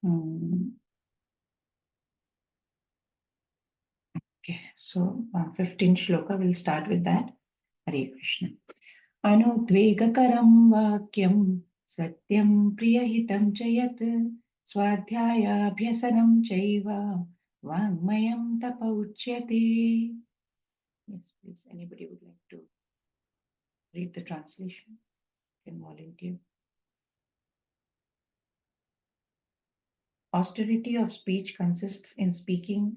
Okay, so 15 shloka, we'll start with that. Hare Krishna. Anudvegakaram vakyam satyam priyahitam chayat swadhyayabhyasanam chaiva vangmayam tapauchyate. Yes, please. Anybody would like to read the translation? Can volunteer. Austerity of speech consists in speaking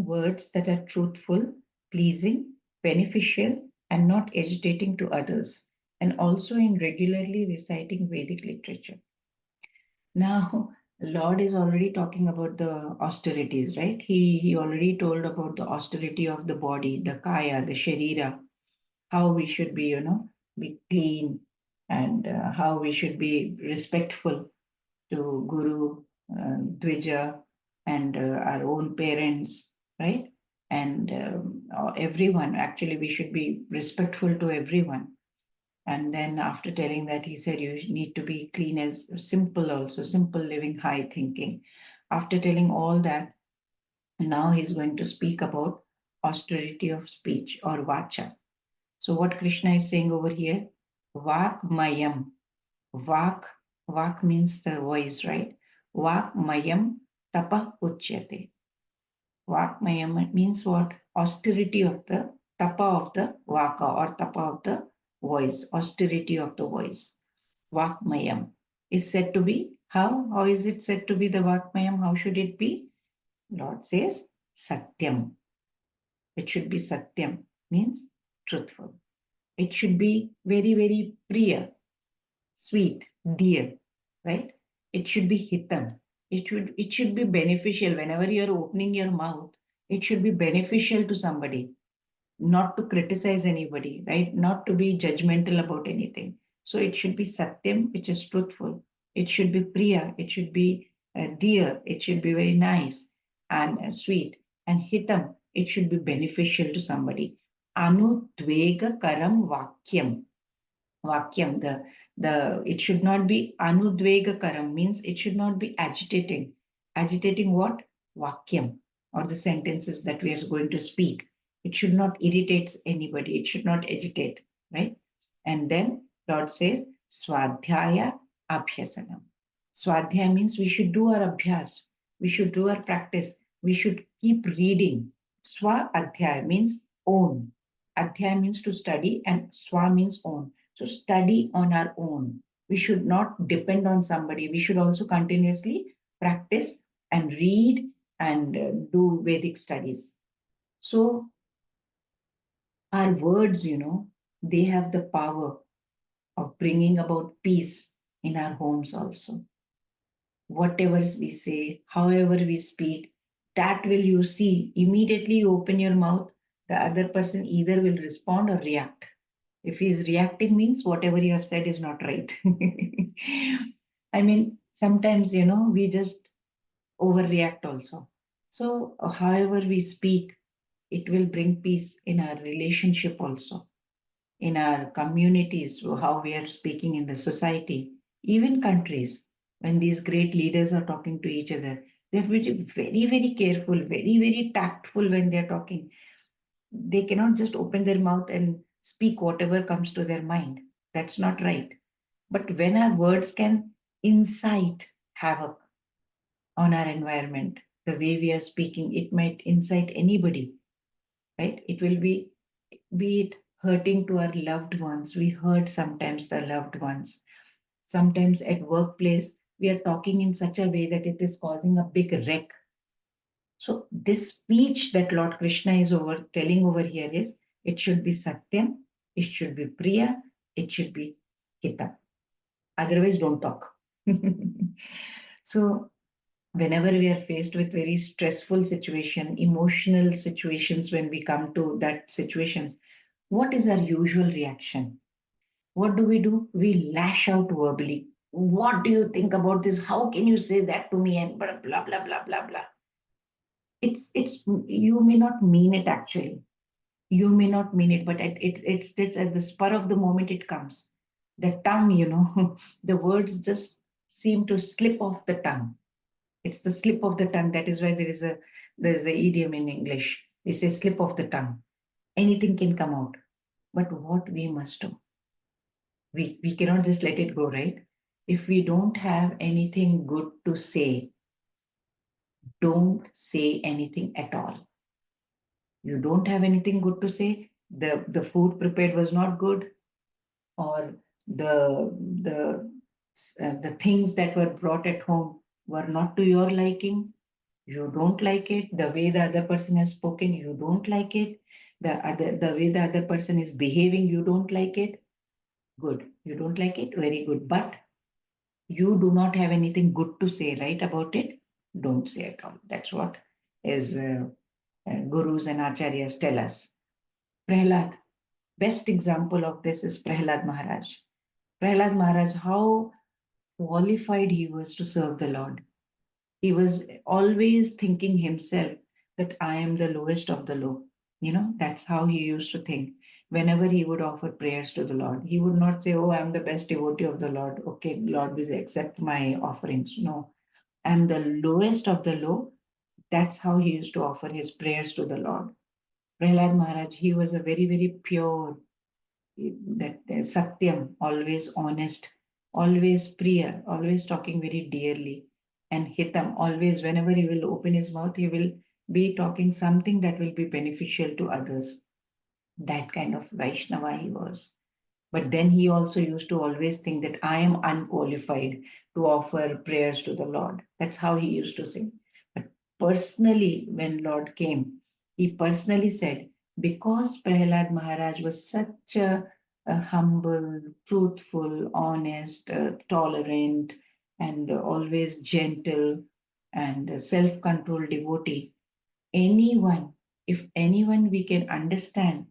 words that are truthful, pleasing, beneficial, and not agitating to others, and also in regularly reciting Vedic literature. Now, Lord is already talking about the austerities, right? He already told about the austerity of the body, the kaya, the sharira, how we should be, be clean, and how we should be respectful to Guru, Dvija, and our own parents, right? And everyone. Actually, we should be respectful to everyone. And then after telling that, he said, you need to be clean as simple also, simple living, high thinking. After telling all that, now he's going to speak about austerity of speech or vacha. So what Krishna is saying over here, vak mayam. Vak means the voice, right? Vak mayam tapa uchyate. Vak mayam means what? Austerity of the tapa of the vaka or tapa of the voice, austerity of the voice. Vak mayam is said to be how? How is it said to be the vak mayam? How should it be? Lord says satyam. It should be satyam, means truthful. It should be very, very priya, sweet, dear, right? It should be hitam. It should be beneficial. Whenever you're opening your mouth, it should be beneficial to somebody, not to criticize anybody, right? Not to be judgmental about anything. So it should be satyam, which is truthful. It should be priya. It should be dear. It should be very nice and sweet. And hitam, it should be beneficial to somebody. Anudvega karam vakyam. Vakyam, the it should not be anudvega karam, means it should not be agitating. Agitating what? Vakyam, or the sentences that we are going to speak. It should not irritate anybody. It should not agitate, right? And then Lord says, Swadhyaya Abhyasanam. Swadhyaya means we should do our abhyas. We should do our practice. We should keep reading. Swa Adhyaya means own. Adhyaya means to study, and Swa means own. So study on our own. We should not depend on somebody. We should also continuously practice and read and do Vedic studies. So our words, they have the power of bringing about peace in our homes also. Whatever we say, however we speak, that will you see immediately you open your mouth, the other person either will respond or react. If he is reacting, means whatever you have said is not right. I mean, sometimes, we just overreact also. So, however we speak, it will bring peace in our relationship also, in our communities, how we are speaking in the society, even countries. When these great leaders are talking to each other, they have to be very, very careful, very, very tactful when they're talking. They cannot just open their mouth and speak whatever comes to their mind. That's not right. But when our words can incite havoc on our environment, the way we are speaking, it might incite anybody, right? It will be it hurting to our loved ones. We hurt sometimes the loved ones. Sometimes at workplace, we are talking in such a way that it is causing a big wreck. So this speech that Lord Krishna is telling over here is, it should be satyam, it should be priya, it should be hitam. Otherwise, don't talk. So whenever we are faced with very stressful situation, emotional situations, when we come to that situations, what is our usual reaction? What do? We lash out verbally. What do you think about this? How can you say that to me? And blah blah blah blah blah blah. It's you may not mean it actually. You may not mean it, but it's just at the spur of the moment it comes. The tongue, the words just seem to slip off the tongue. It's the slip of the tongue. That is why there is a idiom in English. They say slip of the tongue. Anything can come out. But what we must do, we cannot just let it go, right? If we don't have anything good to say, don't say anything at all. You don't have anything good to say. The food prepared was not good, or the the the things that were brought at home were not to your liking. You don't like it. The way the other person has spoken, you don't like it. The way the other person is behaving, you don't like it. Good. You don't like it. Very good. But you do not have anything good to say, right, about it. Don't say at all. That's what is gurus and acharyas tell us. Prahlad, best example of this is Prahlad Maharaj. Prahlad Maharaj, how qualified he was to serve the Lord. He was always thinking himself that I am the lowest of the low. That's how he used to think. Whenever he would offer prayers to the Lord, he would not say, oh, I'm the best devotee of the Lord. Okay, Lord, will accept my offerings. No, I'm the lowest of the low. That's how he used to offer his prayers to the Lord. Prahlad Maharaj, he was a very, very pure, that Satyam, always honest, always Priya, always talking very dearly, and Hitam, always whenever he will open his mouth, he will be talking something that will be beneficial to others. That kind of Vaishnava he was. But then he also used to always think that I am unqualified to offer prayers to the Lord. That's how he used to say. But personally, when Lord came, he personally said, because Prahlad Maharaj was such a humble, truthful, honest, tolerant, and always gentle and self controlled devotee, anyone, if anyone we can understand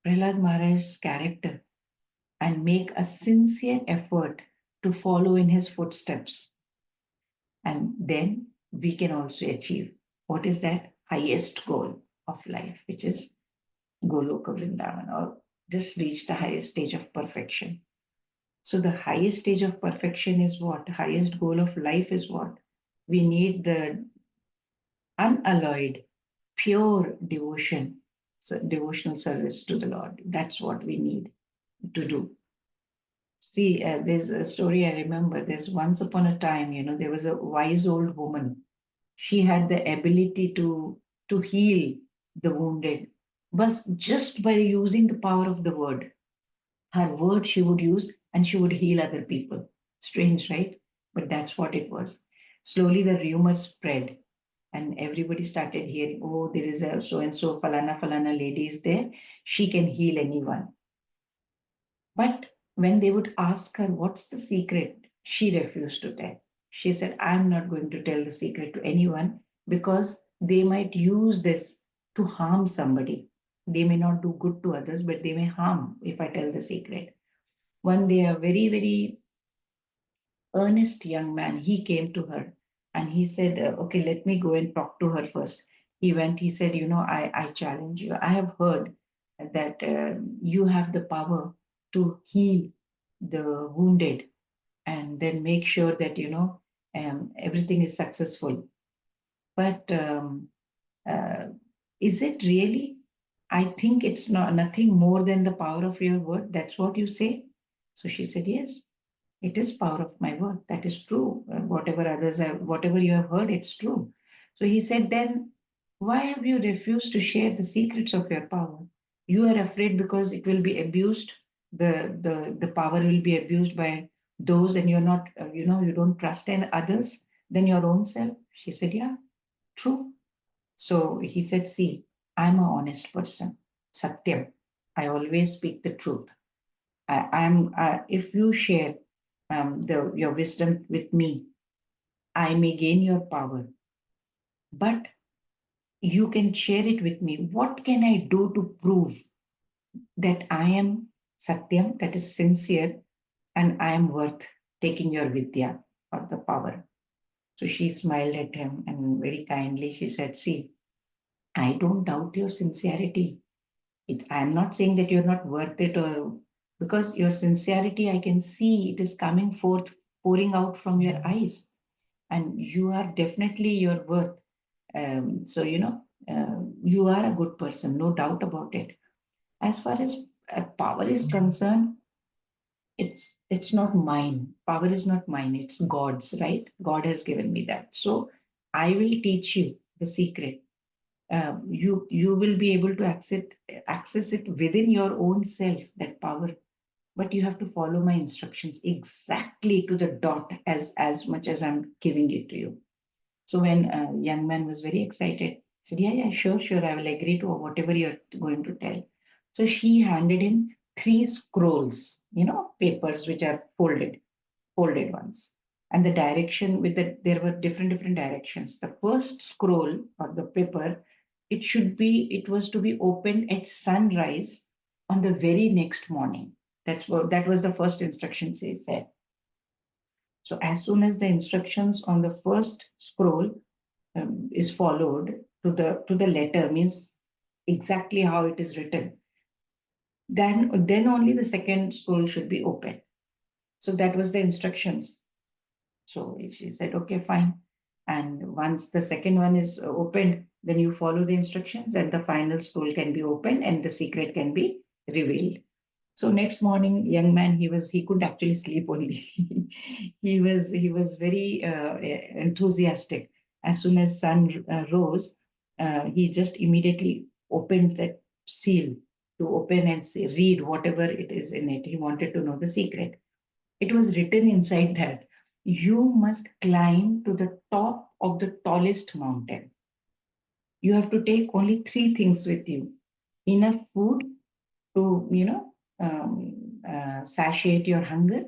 Prahlad Maharaj's character and make a sincere effort to follow in his footsteps. And then we can also achieve what is that highest goal of life, which is Goloka Vrindavan, or just reach the highest stage of perfection. So, the highest stage of perfection is what? Highest goal of life is what? We need the unalloyed, pure devotion, so devotional service to the Lord. That's what we need to do. See, there's a story I remember. There's once upon a time, there was a wise old woman. She had the ability to heal the wounded, but just by using the power of the word. Her word she would use and she would heal other people. Strange, right? But that's what it was. Slowly the rumors spread and everybody started hearing, oh, there is a so and so falana falana lady is there. She can heal anyone. But when they would ask her, what's the secret? She refused to tell. She said, I'm not going to tell the secret to anyone because they might use this to harm somebody. They may not do good to others, but they may harm if I tell the secret. One day, a very, very earnest young man, he came to her and he said, okay, let me go and talk to her first. He went, he said, I challenge you. I have heard that you have the power to heal the wounded and then make sure that, everything is successful. But uh, is it really? I think it's not nothing more than the power of your word. That's what you say. So she said, yes, it is power of my word. That is true. Whatever you have heard, it's true. So he said, then why have you refused to share the secrets of your power? You are afraid because it will be abused. The power will be abused by those, and you're not, you don't trust in others than your own self. She said, yeah, true. So he said, see, I'm an honest person. Satyam. I always speak the truth. If you share your wisdom with me, I may gain your power, but you can share it with me. What can I do to prove that I am Satyam, that is sincere, and I am worth taking your Vidya or the power? So she smiled at him and very kindly she said, see, I don't doubt your sincerity. I'm not saying that you're not worth it, or because your sincerity, I can see it is coming forth pouring out from your eyes, and you are definitely your worth. So, you are a good person, no doubt about it. As far as power is concerned, it's not mine. Power is not mine. It's God's, right? God has given me that. So I will teach you the secret. You will be able to access it within your own self, that power, but you have to follow my instructions exactly to the dot, as much as I'm giving it to you. So when a young man was very excited, he said, "Yeah, yeah, sure, sure, I will agree to whatever you're going to tell." So she handed him three scrolls, papers which are folded ones. And the direction there were different directions. The first scroll or the paper, it was to be opened at sunrise on the very next morning. That was the first instruction she said. So as soon as the instructions on the first scroll is followed to the letter, means exactly how it is written, then only the second scroll should be open. So that was the instructions. So she said, okay, fine. And once the second one is opened, then you follow the instructions, and the final scroll can be opened and the secret can be revealed. So next morning, young man, he could actually sleep only. he was very enthusiastic. As soon as sun rose, he just immediately opened that seal to open and read whatever it is in it. He wanted to know the secret. It was written inside that you must climb to the top of the tallest mountain. You have to take only three things with you: enough food to, satiate your hunger,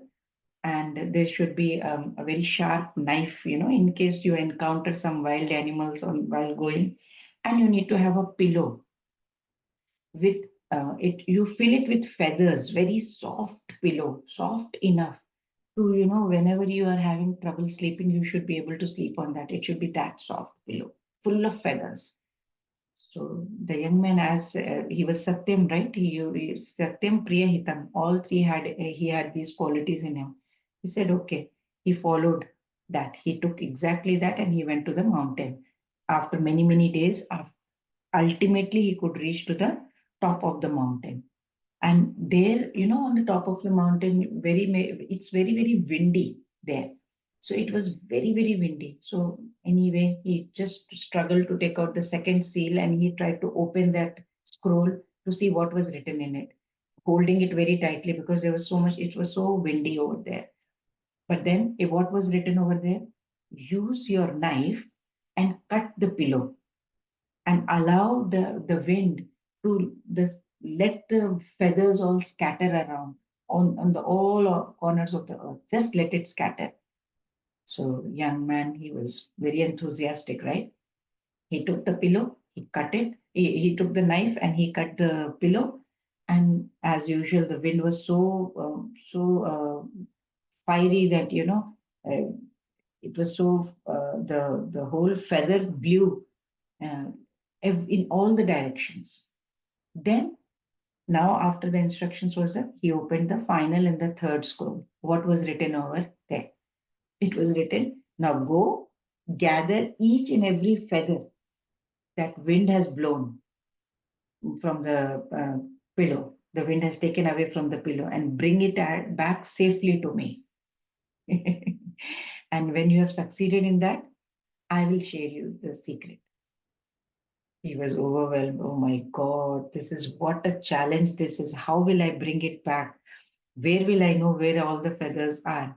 and there should be a very sharp knife, in case you encounter some wild animals while going, and you need to have a pillow with it. You fill it with feathers, very soft pillow, soft enough to, whenever you are having trouble sleeping, you should be able to sleep on that. It should be that soft pillow, full of feathers. So the young man, as he was Satyam, right? He Satyam, Priya, Hitam. All three he had these qualities in him. He said, okay. He followed that. He took exactly that, and he went to the mountain. After many days, ultimately he could reach to the top of the mountain. And there, on the top of the mountain, it's very windy there. So it was very windy. So anyway, he just struggled to take out the second seal, and he tried to open that scroll to see what was written in it, holding it very tightly because there was so much, it was so windy over there. But then what was written over there? Use your knife and cut the pillow, and allow the wind to let the feathers all scatter around on the all corners of the earth. Just let it scatter. So young man, he was very enthusiastic, right? He took the pillow, he cut it, he took the knife and he cut the pillow. And as usual, the wind was so fiery that, uh, it was so the whole feather blew uh, in all the directions. Then, now after the instructions was up, he opened the final and the third scroll. What was written over there? It was written, now go gather each and every feather that wind has blown from the pillow. The wind has taken away from the pillow, and bring it back safely to me. And when you have succeeded in that, I will share you the secret. He was overwhelmed. Oh my God, this is what a challenge this is. How will I bring it back? Where will I know where all the feathers are?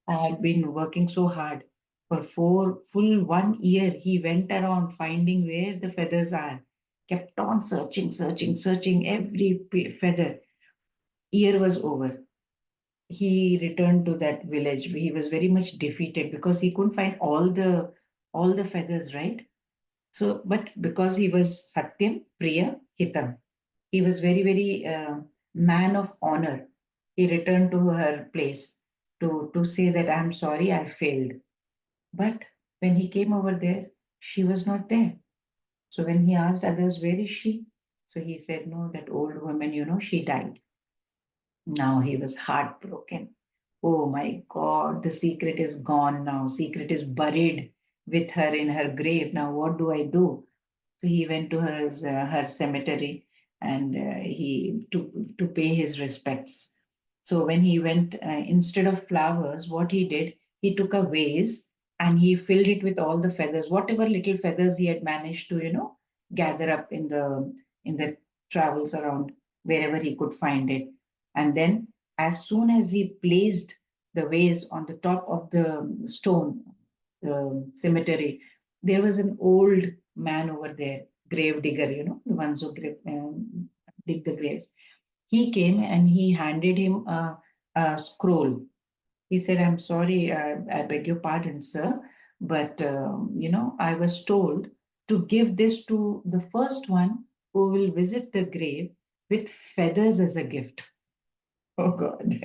I had been working so hard. For full 1 year, he went around finding where the feathers are, kept on searching every feather. Year was over. He returned to that village. He was very much defeated because he couldn't find all the feathers, right? So, but because he was Satyam, Priya, Hitam, he was very man of honor. He returned to her place to say that I'm sorry, I failed. But when he came over there, she was not there. So when he asked others, where is she? So he said, no, that old woman, she died. Now he was heartbroken. Oh my God, the secret is gone now. Secret is buried with her in her grave. Now, what do I do? So he went to her cemetery and he to pay his respects. So when he went, instead of flowers, what he did, he took a vase and he filled it with all the feathers, whatever little feathers he had managed to, gather up in the travels around wherever he could find it. And then, as soon as he placed the vase on the top of the stone cemetery, there was an old man over there, grave digger, the ones who dig the graves. He came and he handed him a scroll. He said, I'm sorry, I beg your pardon, sir, but I was told to give this to the first one who will visit the grave with feathers as a gift. Oh God.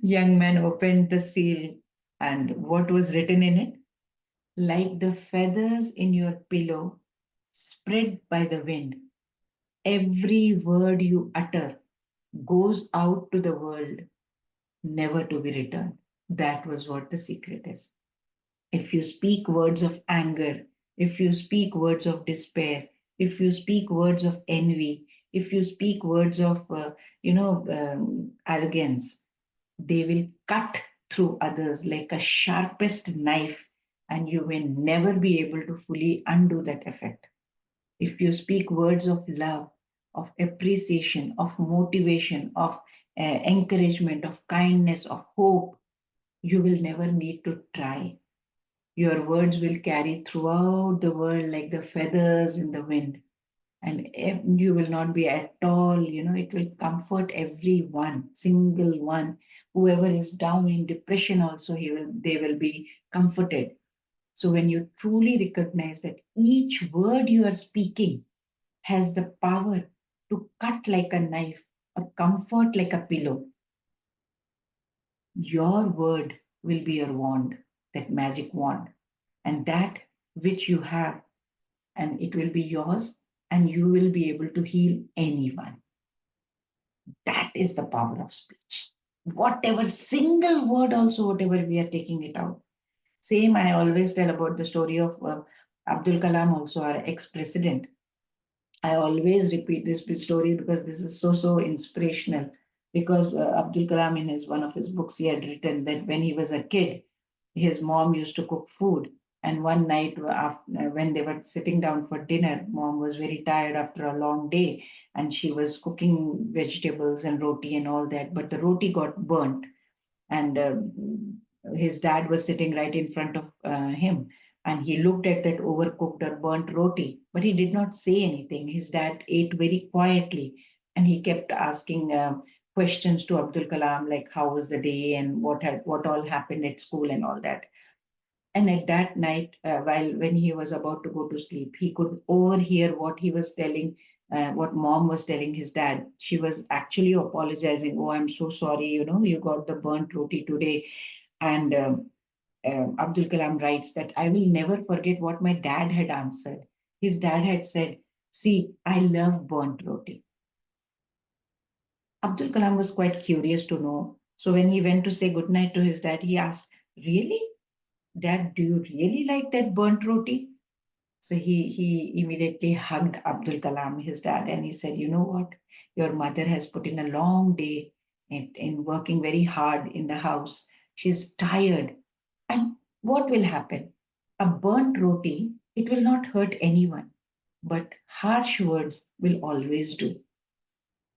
Young man opened the seal, and what was written in it? Like the feathers in your pillow spread by the wind, every word you utter goes out to the world, never to be returned. That was what the secret is. If you speak words of anger, if you speak words of despair, if you speak words of envy, if you speak words of, arrogance, they will cut through others like a sharpest knife, and you will never be able to fully undo that effect. If you speak words of love, of appreciation, of motivation, of encouragement, of kindness, of hope, you will never need to try. Your words will carry throughout the world like the feathers in the wind. And you will not be at all, it will comfort everyone, single one. Whoever is down in depression, also, they will be comforted. So when you truly recognize that each word you are speaking has the power to cut like a knife or comfort like a pillow, your word will be your wand, that magic wand, and that which you have, and it will be yours, and you will be able to heal anyone. That is the power of speech. Whatever single word, also, whatever we are taking it out. Same, I always tell about the story of Abdul Kalam, also our ex president. I always repeat this story because this is so inspirational. Because Abdul Kalam, in his one of his books, he had written that when he was a kid, his mom used to cook food. And one night, after, when they were sitting down for dinner, mom was very tired after a long day, and she was cooking vegetables and roti and all that. But the roti got burnt, and his dad was sitting right in front of him, and he looked at that overcooked or burnt roti, but he did not say anything. His dad ate very quietly, and he kept asking questions to Abdul Kalam, like how was the day and what all happened at school and all that. And at that night, while when he was about to go to sleep, he could overhear what he was telling, what mom was telling his dad. She was actually apologizing. Oh, I'm so sorry. You got the burnt roti today. And Abdul Kalam writes that I will never forget what my dad had answered. His dad had said, "See, I love burnt roti." Abdul Kalam was quite curious to know. So when he went to say goodnight to his dad, he asked, "Really? Dad, do you really like that burnt roti?" So he immediately hugged Abdul Kalam, his dad, and he said, "You know what? Your mother has put in a long day in working very hard in the house. She's tired. And what will happen? A burnt roti, it will not hurt anyone, but harsh words will always do."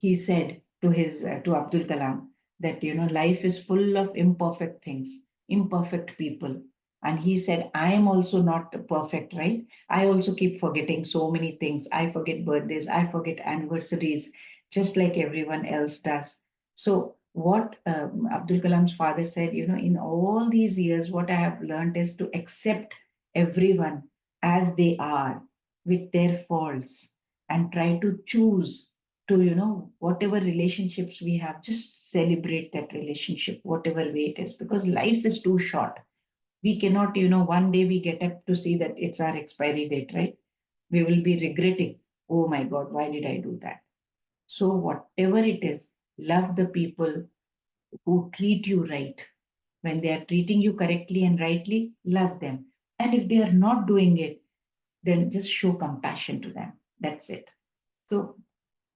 He said to Abdul Kalam that life is full of imperfect things, imperfect people, and he said, I am also not perfect, right? I also keep forgetting so many things. I forget birthdays, I forget anniversaries, just like everyone else does. So what Abdul Kalam's father said, in all these years, what I have learned is to accept everyone as they are with their faults and try to choose to whatever relationships we have, just celebrate that relationship whatever way it is, because life is too short. We cannot, one day we get up to see that it's our expiry date, right? We will be regretting, oh my God, why did I do that? So whatever it is, love the people, who treat you right. When they are treating you correctly and rightly, love them. And if they are not doing it, then just show compassion to them. That's it. So,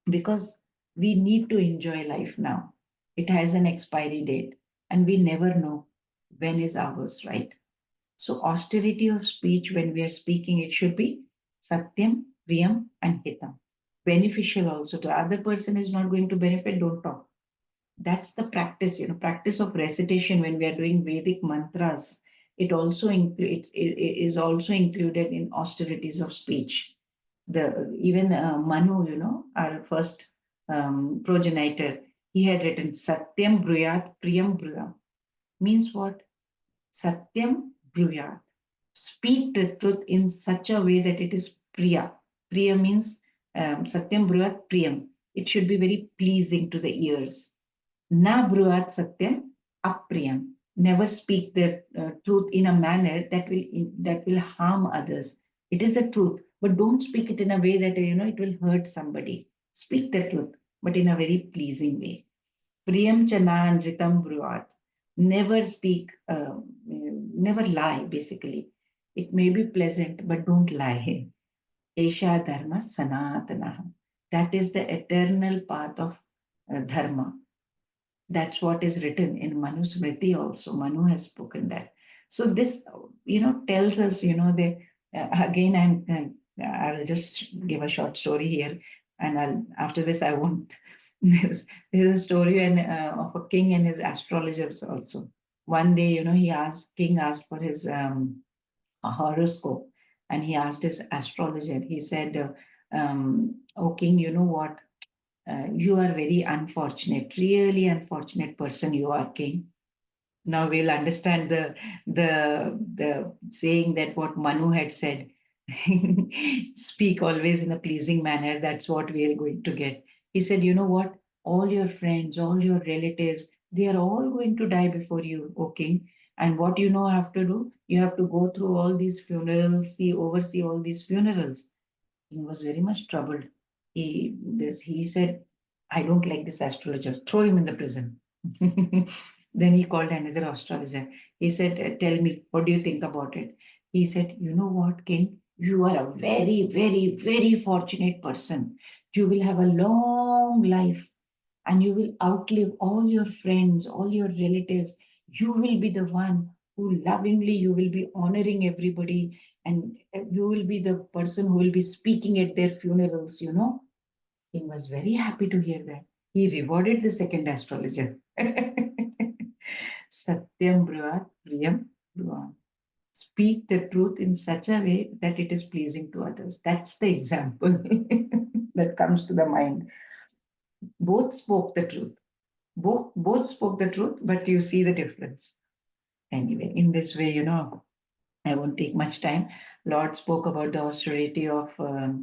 because we need to enjoy life now, it has an expiry date, and we never know when is ours, right? So, austerity of speech, when we are speaking, it should be satyam, priyam, and hitam. Beneficial also. The other person is not going to benefit, don't talk. That's the practice, practice of recitation when we are doing Vedic mantras. It also includes, it is also included in austerities of speech. The even Manu, our first progenitor, he had written Satyam Bruyat Priyam Bruyam. Means what? Satyam Bruyat. Speak the truth in such a way that it is Priya. Priya means Satyam Bruyat Priyam. It should be very pleasing to the ears. Na Bruyat Satyam Apriyam. Never speak the truth in a manner that will harm others. It is the truth, but don't speak it in a way that it will hurt somebody. Speak the truth, but in a very pleasing way. Priyam Chana Ritam Bruyat. Never speak, never lie, basically. It may be pleasant, but don't lie. Esha Dharma Sanatana. That is the eternal path of Dharma. That's what is written in Manusmriti also. Manu has spoken that. So this, tells us, again, I will just give a short story here, and after this I won't. There's a story of a king and his astrologers also. One day, king asked for his horoscope, and he asked his astrologer. He said, "Oh king, you know what? You are very unfortunate, really unfortunate person you are, king." Now we'll understand the saying that what Manu had said. Speak always in a pleasing manner. That's what we are going to get. He said, you know what? All your friends, all your relatives, they are all going to die before you, O king. And what have to do? You have to go through all these funerals, oversee all these funerals. He was very much troubled. He said, I don't like this astrologer. Throw him in the prison. Then he called another astrologer. He said, tell me, what do you think about it? He said, you know what, king? You are a very, very, very fortunate person. You will have a long life, and you will outlive all your friends, all your relatives. You will be the one who lovingly, you will be honoring everybody, and you will be the person who will be speaking at their funerals. He was very happy to hear that. He rewarded the second astrologer. Satyam Bruhat Priyam Bruhat. Speak the truth in such a way that it is pleasing to others. That's the example that comes to the mind. Both spoke the truth. Both spoke the truth, but you see the difference. Anyway, in this way, I won't take much time. Lord spoke about the austerity of a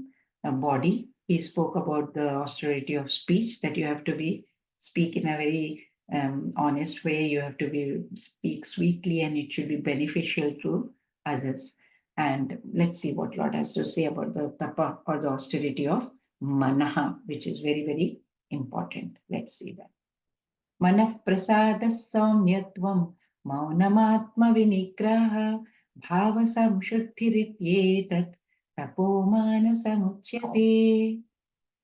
body. He spoke about the austerity of speech, that you have to speak in a very honest way. You have to speak sweetly, and it should be beneficial to others. And let's see what Lord has to say about the tapa, or the austerity of manaha, which is very, very important. Let's see that. मनः प्रसादः सौम्यत्वं मौनमात्मविनिग्रहः भावसंशुद्धिरित्येतत् तपोमानसमुच्यते.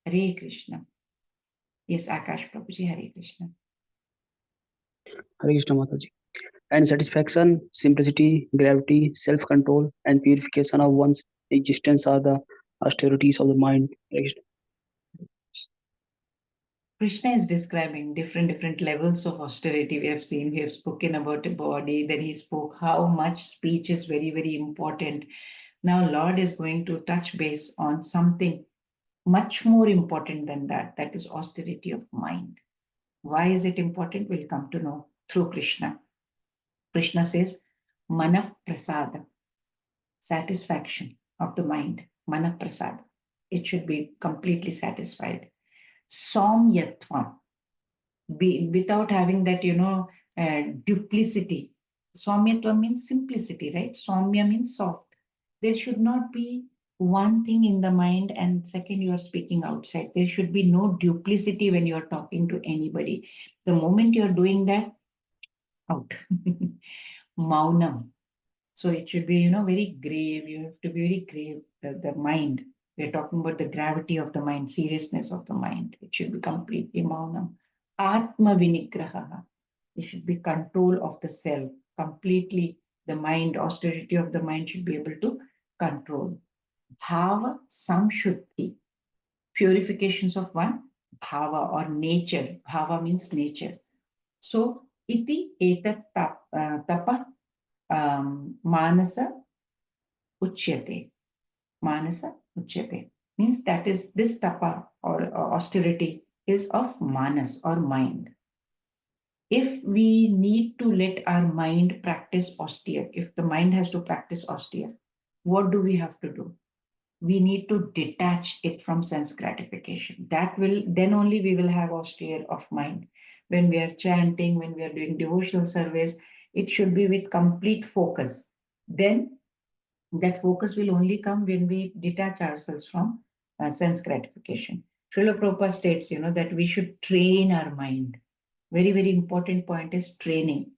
Hare Krishna. Yes, Akash Prabhuji, Hare Krishna. Hare Krishna Mataji. And satisfaction, simplicity, gravity, self-control, and purification of one's existence are the austerities of the mind. Hare Krishna. Krishna is describing different levels of austerity. We have spoken about the body, then he spoke how much speech is very, very important. Now Lord is going to touch base on something much more important than that. That is austerity of mind. Why is it important? We'll come to know through Krishna. Krishna says, Mana Prasada, satisfaction of the mind. Mana Prasada. It should be completely satisfied. Somyatvam, without having that, duplicity. Somyatvam means simplicity, right? Somya means soft. There should not be one thing in the mind, and second, you are speaking outside. There should be no duplicity when you are talking to anybody. The moment you're doing that, out. Maunam. So it should be, very grave. You have to be very grave. The mind. We're talking about the gravity of the mind, seriousness of the mind. It should be completely maunam. Atma vinigraha. It should be control of the self. Completely the mind, austerity of the mind should be able to control. Bhava samshuddhi. Purifications of one bhava or nature. Bhava means nature. So iti etat tapa manasa uchyate. Manasa uchyate means that is this tapa or austerity is of manas or mind. If we need to let our mind practice austere, if the mind has to practice austere, what do we have to do? We need to detach it from sense gratification. That will, then only we will have austere of mind. When we are chanting, when we are doing devotional service, it should be with complete focus. Then that focus will only come when we detach ourselves from sense gratification. Srila Prabhupada states, that we should train our mind. Very, very important point is training.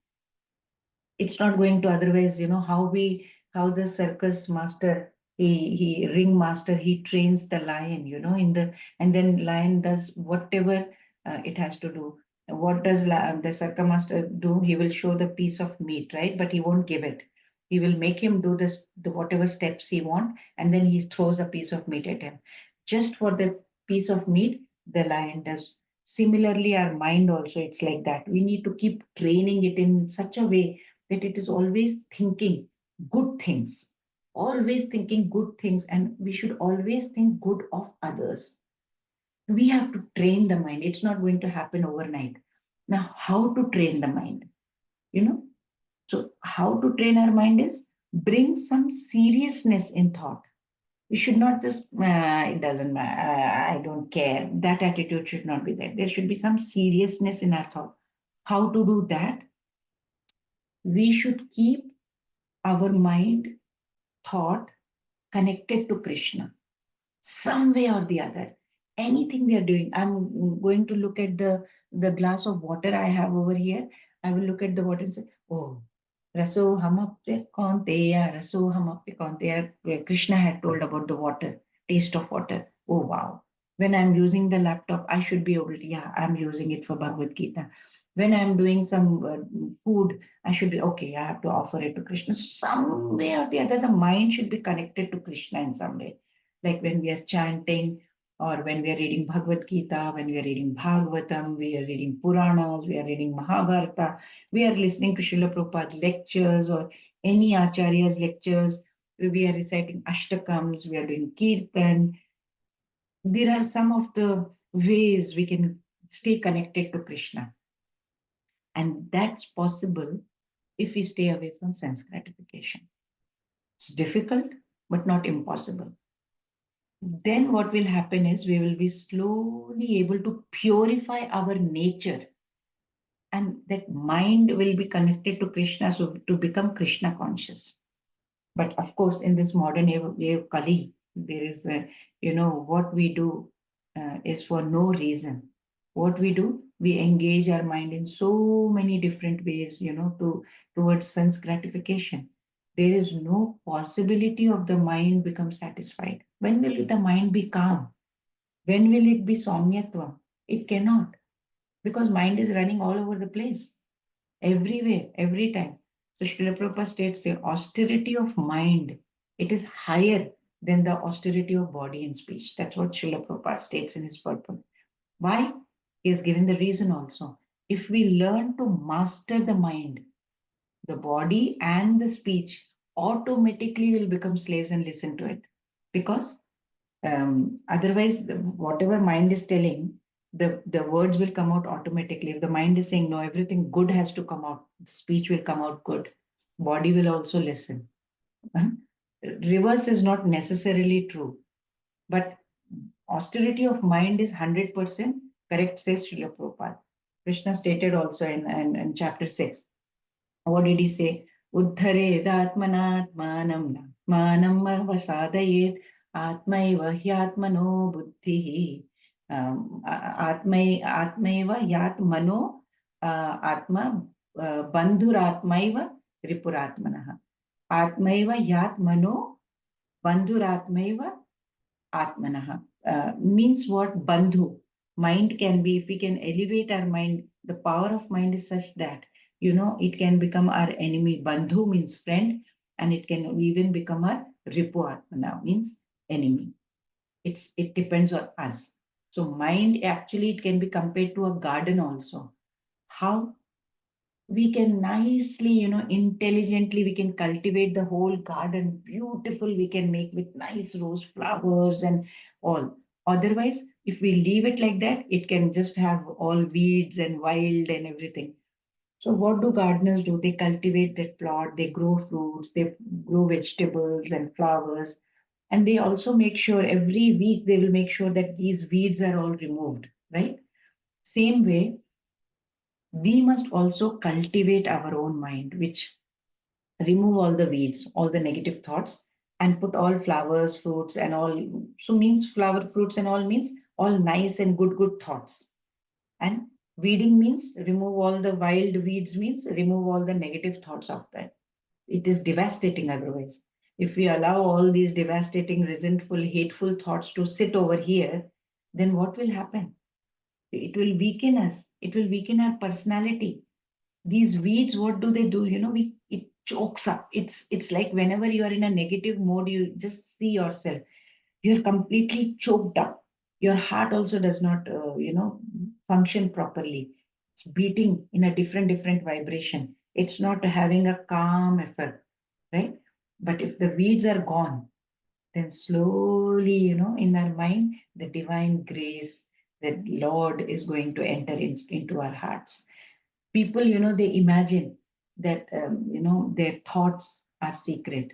It's not going to otherwise, how the circus master, he ring master, he trains the lion, in the, and then lion does whatever it has to do. What does the circus master do? He will show the piece of meat, right? But he won't give it. He will make him do this, the whatever steps he want, and then he throws a piece of meat at him. Just for the piece of meat, the lion does. Similarly, our mind also, it's like that. We need to keep training it in such a way that it is always thinking good things, always thinking good things, and we should always think good of others. We have to train the mind. It's not going to happen overnight. Now, how to train the mind? You know, so how to train our mind is bring some seriousness in thought. We should not just, it doesn't matter, I don't care. That attitude should not be there. There should be some seriousness in our thought. How to do that? We should keep our mind thought connected to Krishna, some way or the other. Anything we are doing, I'm going to look at the glass of water I have over here. I will look at the water and say, oh, Raso hamappe kaunteya, Raso hamappe kaunteya. Krishna had told about the water, taste of water. Oh, wow. When I'm using the laptop, I should be able to, yeah, I'm using it for Bhagavad Gita. When I'm doing some food, I should be, okay, I have to offer it to Krishna. Some way or the other, the mind should be connected to Krishna in some way. Like when we are chanting, or when we are reading Bhagavad Gita, when we are reading Bhagavatam, we are reading Puranas, we are reading Mahabharata, we are listening to Srila Prabhupada's lectures or any Acharya's lectures, we are reciting Ashtakams, we are doing Kirtan. There are some of the ways we can stay connected to Krishna. And that's possible if we stay away from sense gratification. It's difficult, but not impossible. Then what will happen is we will be slowly able to purify our nature, and that mind will be connected to Krishna, so to become Krishna conscious. But of course, in this modern age Kali, there is, what we do is for no reason. What we do, we engage our mind in so many different ways, towards sense gratification. There is no possibility of the mind become satisfied. When will the mind be calm? When will it be Saumyatvam? It cannot, because mind is running all over the place, everywhere, every time. So Srila Prabhupada states the austerity of mind, it is higher than the austerity of body and speech. That's what Srila Prabhupada states in his purport. Why? He has given the reason also. If we learn to master the mind, the body and the speech automatically will become slaves and listen to it. Because otherwise, whatever mind is telling, the words will come out automatically. If the mind is saying no, everything good has to come out, the speech will come out good. Body will also listen. Reverse is not necessarily true, but austerity of mind is 100% correct, says Srila Prabhupada. Krishna stated also in chapter 6. What did he say? Uddharedatmanatmanam atmanam vasadayet Atmaiva hyatmano buddhihi. Atmaiva yatmano atma bandhuratmaiva ripuratmanaha. Atmaiva yatmano bandhuratmaiva atmanaha. Means what? Bandhu. Mind can be, if we can elevate our mind, the power of mind is such that, it can become our enemy. Bandhu means friend, and it can even become our ripu atmana, means enemy. It depends on us. So mind, actually, it can be compared to a garden also. How we can nicely, intelligently, we can cultivate the whole garden beautiful, we can make with nice rose flowers and all. Otherwise, if we leave it like that, it can just have all weeds and wild and everything. So what do gardeners do? They cultivate that plot, they grow fruits, they grow vegetables and flowers, and they also make sure every week they will make sure that these weeds are all removed, right? Same way, we must also cultivate our own mind, which remove all the weeds, all the negative thoughts, and put all flowers, fruits, and all. So means flower, fruits, and all means all nice and good thoughts. And weeding means remove all the wild weeds, means remove all the negative thoughts of that. It is devastating otherwise. If we allow all these devastating, resentful, hateful thoughts to sit over here, then what will happen? It will weaken us. It will weaken our personality. These weeds, what do they do? We it chokes up. It's like whenever you are in a negative mode, you just see yourself. You're completely choked up. Your heart also does not, function properly. It's beating in a different vibration. It's not having a calm effect, right? But if the weeds are gone, then slowly, in our mind, the divine grace, that Lord is going to enter into our hearts. People, they imagine that, their thoughts are secret.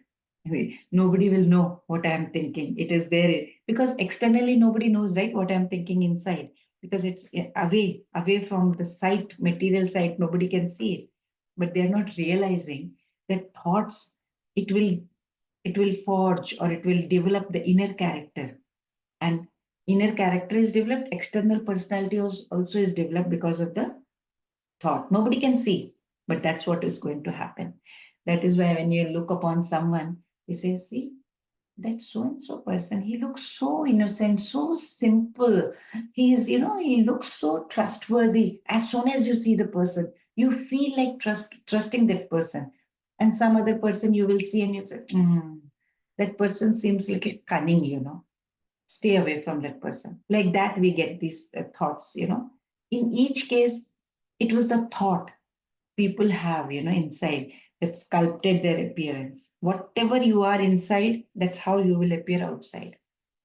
Nobody will know what I'm thinking. It is there because externally nobody knows, right, what I'm thinking inside, because it's away from the sight, material sight. Nobody can see it, but they're not realizing that thoughts, it will it will forge, or it will develop the inner character. And inner character is developed, external personality also is developed because of the thought. Nobody can see, but that's what is going to happen. That is why when you look upon someone, you say, see, that so and so person, he looks so innocent, so simple. He looks so trustworthy. As soon as you see the person, you feel like trusting that person. And some other person you will see and you say, that person seems like a cunning, stay away from that person. Like that, we get these thoughts. In each case, it was the thought people have, inside, that sculpted their appearance. Whatever you are inside, that's how you will appear outside.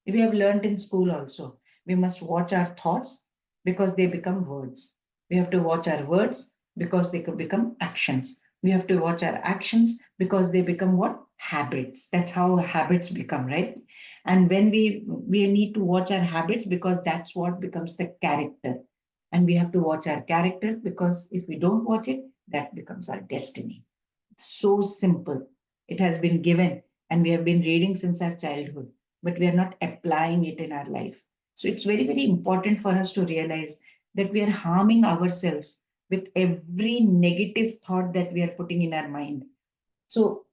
We have learned in school also. We must watch our thoughts because they become words. We have to watch our words because they could become actions. We have to watch our actions because they become what? Habits. That's how habits become, right? And when we need to watch our habits because that's what becomes the character. And we have to watch our character because if we don't watch it, that becomes our destiny. It's so simple. It has been given and we have been reading since our childhood, but we are not applying it in our life. So it's very important for us to realize that we are harming ourselves with every negative thought that we are putting in our mind. So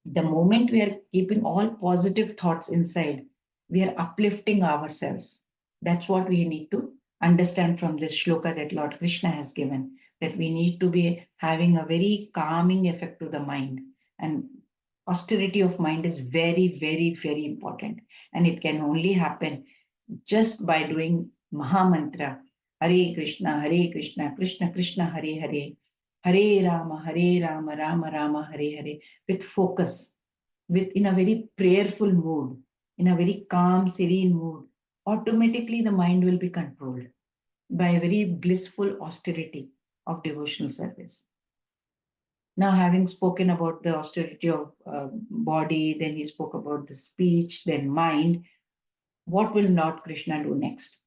the moment we are keeping all positive thoughts inside, we are uplifting ourselves. That's what we need to understand from this shloka that Lord Krishna has given, that we need to be having a very calming effect to the mind. And austerity of mind is very important. And it can only happen just by doing Mahamantra, Hare Krishna, Krishna Krishna, Hare Hare, Hare Rama, Rama Rama, Hare Hare, with focus, with in a very prayerful mood, in a very calm, serene mood. Automatically the mind will be controlled by a very blissful austerity of devotional service. Now, having spoken about the austerity of body, then he spoke about the speech, then mind. What will Lord Krishna do next?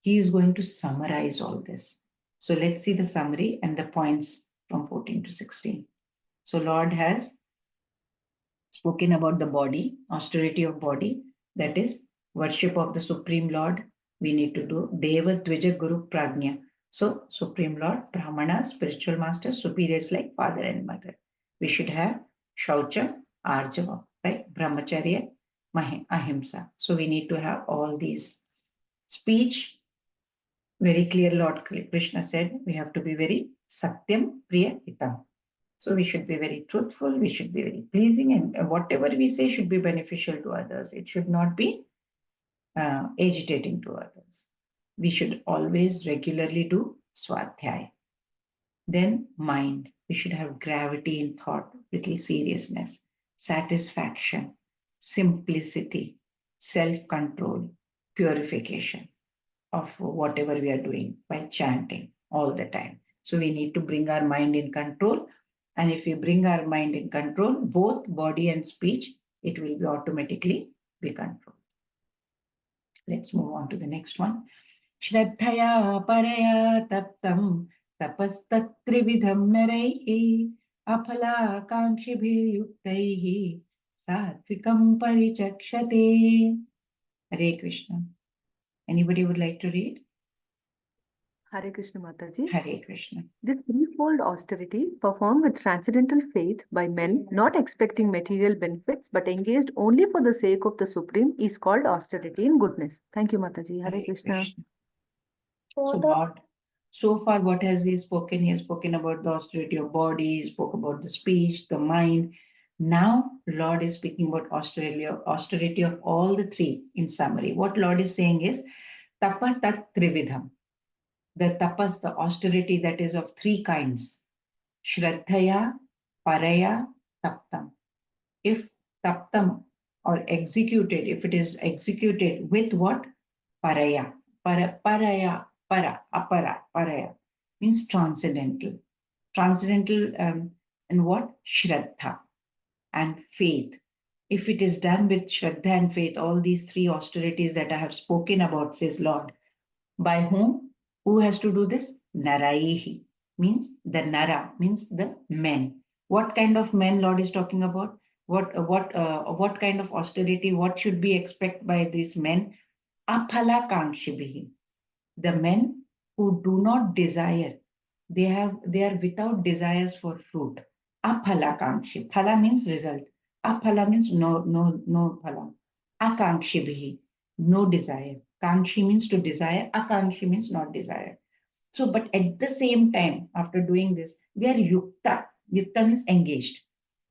He is going to summarize all this. So let's see the summary and the points from 14 to 16. So Lord has spoken about the body, austerity of body. that is worship of the Supreme Lord. We need to do Deva Dvija Guru Prajna. So, Supreme Lord, Brahmana, spiritual masters, superiors like father and mother. We should have Shaucha, Arjava, right? Brahmacharya, Ahimsa. So, we need to have all these. Speech, very clear, Lord Krishna said, we have to be very Satyam Priya Hitam. So we should be very truthful, we should be very pleasing, and whatever we say should be beneficial to others. It should not be agitating to others. We should always regularly do Swadhyay. Then mind. We should have gravity in thought, little seriousness, satisfaction, simplicity, self-control, purification of whatever we are doing by chanting all the time. So we need to bring our mind in control. And if we bring our mind in control, both body and speech, it will be automatically be controlled. Let's move on to the next one. Shraddhaya paraya taptam tapasthatrividham naraihi aphalakankshibhi yuktaihi satvikam parichakshate. Hare Krishna. Anybody would like to read? Hare Krishna Mataji. Hare Krishna. This threefold austerity, performed with transcendental faith by men not expecting material benefits but engaged only for the sake of the Supreme, is called austerity in goodness. Thank you, Mataji. Hare Krishna. So, Lord, so far, what has He spoken? He has spoken about the austerity of body, He spoke about the speech, the mind. Now, Lord is speaking about austerity of all the three in summary. What Lord is saying is tapatat trividham. The tapas, the austerity that is of three kinds. Shraddhaya, paraya, taptam. If taptam or executed, if it is executed with what? Paraya. Paraya, apara, paraya means transcendental. Transcendental and what? Shraddha and faith. If it is done with Shraddha and faith, all these three austerities that I have spoken about, says Lord. By whom? Who has to do this? Naraihi means the Nara, means the men. What kind of men Lord is talking about? What kind of austerity? What should be expect by these men? Aphala kangshibihi. The men who do not desire, they are without desires for fruit. Aphala kankshi. Phala means result. Aphala means no phala. Akankshi, no desire. Kankshi means to desire. Akankshi means not desire. So, but at the same time, after doing this, they are yukta. Yukta means engaged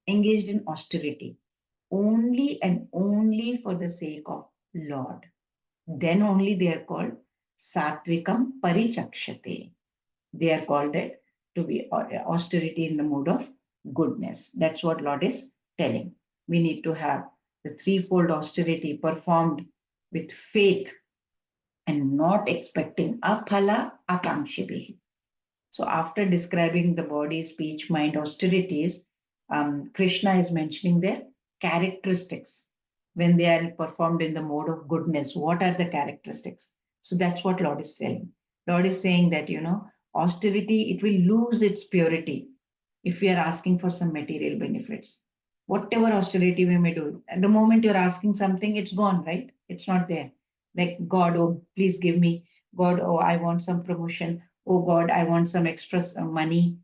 in austerity, only and only for the sake of Lord. Then only they are called Satvikam Parichakshate. They are called that to be austerity in the mode of goodness. That's what Lord is telling. We need to have the threefold austerity performed with faith and not expecting aphala akangshibihi. So after describing the body, speech, mind austerities, Krishna is mentioning their characteristics when they are performed in the mode of goodness. What are the characteristics? So that's what Lord is saying. Lord is saying that, austerity, it will lose its purity if we are asking for some material benefits. Whatever austerity we may do, at the moment you're asking something, it's gone, right? It's not there. Like, God, oh, please give me. God, oh, I want some promotion. Oh, God, I want some extra money.